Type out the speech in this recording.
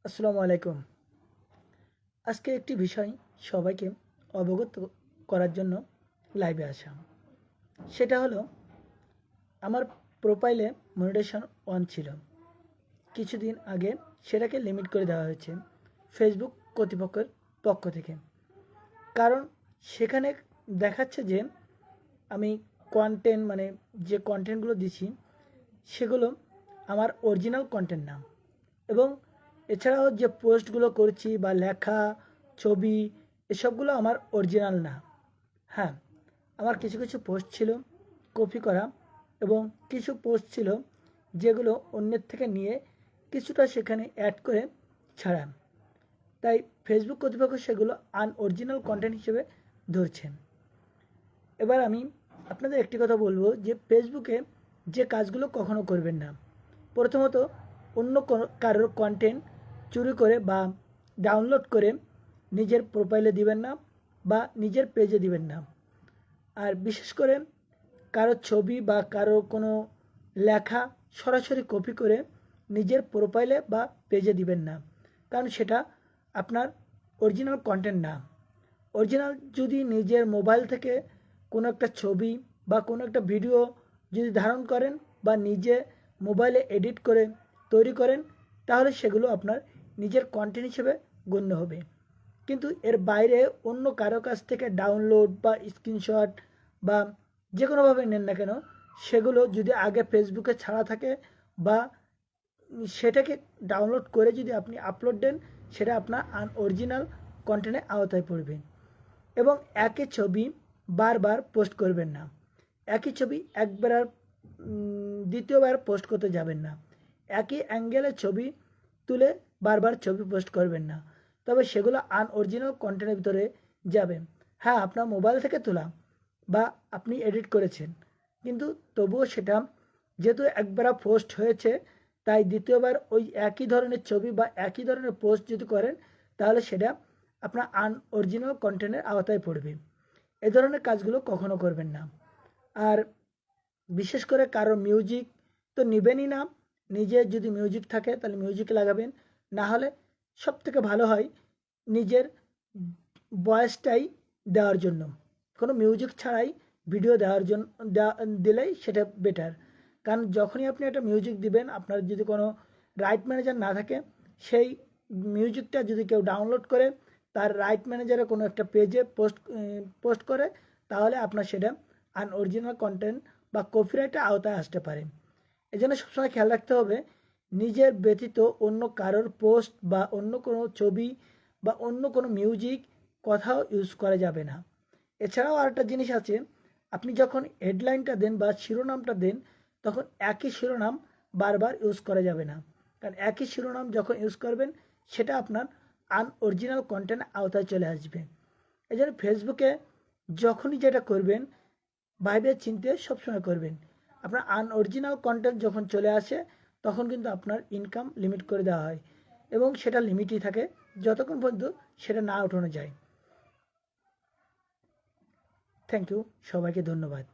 আসসালামু আলাইকুম। আজকে একটি বিষয় সবাইকে অবগত করার জন্য লাইভে আসা। সেটা হলো আমার প্রোফাইলে মনিটাইজেশন অন ছিল। কিছুদিন আগে সেটাকে লিমিট করে দেওয়া হয়েছে ফেসবুক কর্তৃপক্ষের পক্ষ থেকে। কারণ সেখানে দেখাচ্ছে যে আমি কন্টেন্ট যে কন্টেন্টগুলো দিচ্ছি সেগুলো আমার অরিজিনাল কন্টেন্ট না। এবং এছাড়াও যে পোস্টগুলো করছি বা লেখা, ছবি এসবগুলো আমার অরিজিনাল না। হ্যাঁ, আমার কিছু কিছু পোস্ট ছিল কপি করা এবং কিছু পোস্ট ছিল যেগুলো অন্যের থেকে নিয়ে কিছুটা সেখানে অ্যাড করে ছাড়া। তাই ফেসবুক কর্তৃপক্ষ সেগুলো আনঅরিজিনাল কন্টেন্ট হিসেবে ধরছে। এবার আমি আপনাদের একটি কথা বলবো যে ফেসবুকে যে কাজগুলো কখনো করবেন না। প্রথমত, অন্য কারোর কন্টেন্ট চুরি করে বা ডাউনলোড করে নিজের প্রোফাইলে দিবেন না বা নিজের পেজে দিবেন না। আর বিশেষ করে কারো ছবি বা কারো কোনো লেখা সরাসরি কপি করে নিজের প্রোফাইলে বা পেজে দিবেন না, কারণ সেটা আপনার অরিজিনাল কন্টেন্ট না। অরিজিনাল যদি নিজের মোবাইল থেকে কোনো একটা ছবি বা কোনো একটা ভিডিও যদি ধারণ করেন বা নিজে মোবাইলে এডিট করে তৈরি করেন, তাহলে সেগুলো আপনার নিজের কন্টেন্ট হিসেবে গণ্য হবে। কিন্তু এর বাইরে অন্য কারো কাছ থেকে ডাউনলোড বা স্ক্রিনশট বা যে কোনোভাবে নেন না কেন, সেগুলো যদি আগে ফেসবুকে ছাড়া থাকে বা সেটাকে ডাউনলোড করে যদি আপনি আপলোড দেন, সেটা আপনার আনঅরিজিনাল কন্টেন্টের আওতায় পড়বে। এবং একই ছবি বারবার পোস্ট করবেন না। একই ছবি একবার আর দ্বিতীয়বার পোস্ট করতে যাবেন না। একই অ্যাঙ্গেলের ছবি তুলে বারবার ছবি পোস্ট করবেন না, তবে সেগুলো আনঅরিজিনাল কন্টেন্টের ভিতরে যাবে। হ্যাঁ, আপনার মোবাইল থেকে তোলা বা আপনি এডিট করেছেন, কিন্তু তবুও সেটা যেহেতু একবার পোস্ট হয়েছে, তাই দ্বিতীয়বার ওই একই ধরনের ছবি বা একই ধরনের পোস্ট যদি করেন, তাহলে সেটা আপনার আনঅরিজিনাল কন্টেন্টের আওতায় পড়বে। এ ধরনের কাজগুলো কখনো করবেন না। আর বিশেষ করে কারো মিউজিক তো নেবেনই না। নিজের যদি মিউজিক থাকে তাহলে মিউজিক লাগাবেন, না হলে সব থেকে ভালো হয় নিজের ভয়েসটাই দেওয়ার জন্য, কোনো মিউজিক ছাড়াই ভিডিও দেওয়ার জন্য দিলেই সেটা বেটার। কারণ যখনই আপনি একটা মিউজিক দিবেন, আপনার যদি কোনো রাইট ম্যানেজার না থাকে, সেই মিউজিকটা যদি কেউ ডাউনলোড করে তার রাইট ম্যানেজারে কোনো একটা পেজে পোস্ট করে, তাহলে আপনার সেটা আনঅরিজিনাল কন্টেন্ট বা কপিরাইটের আওতায় আসতে পারে। এজন্য সবসময় খেয়াল রাখতে হবে নিজের ব্যতীত অন্য কারোর পোস্ট বা অন্য কোনো ছবি বা অন্য কোনো মিউজিক কোথাও ইউজ করা যাবে না। এছাড়াও আরেকটা জিনিস আছে, আপনি যখন হেডলাইনটা দেন বা শিরোনামটা দেন, তখন একই শিরোনাম বারবার ইউজ করা যাবে না। কারণ একই শিরোনাম যখন ইউজ করবেন, সেটা আপনার আনঅরিজিনাল কন্টেন্ট আওতায় চলে আসবে। এই জন্য ফেসবুকে যখনই যেটা করবেন, ভাইবে চিন্তে সবসময় করবেন। আপনার আনঅরিজিনাল কন্টেন্ট যখন চলে আসে, তখন কিন্তু আপনার ইনকাম লিমিট করে দেওয়া হয় এবং সেটা লিমিটই থাকে যতক্ষণ পর্যন্ত সেটা না উঠানো যায়। থ্যাংক ইউ, সবাইকে ধন্যবাদ।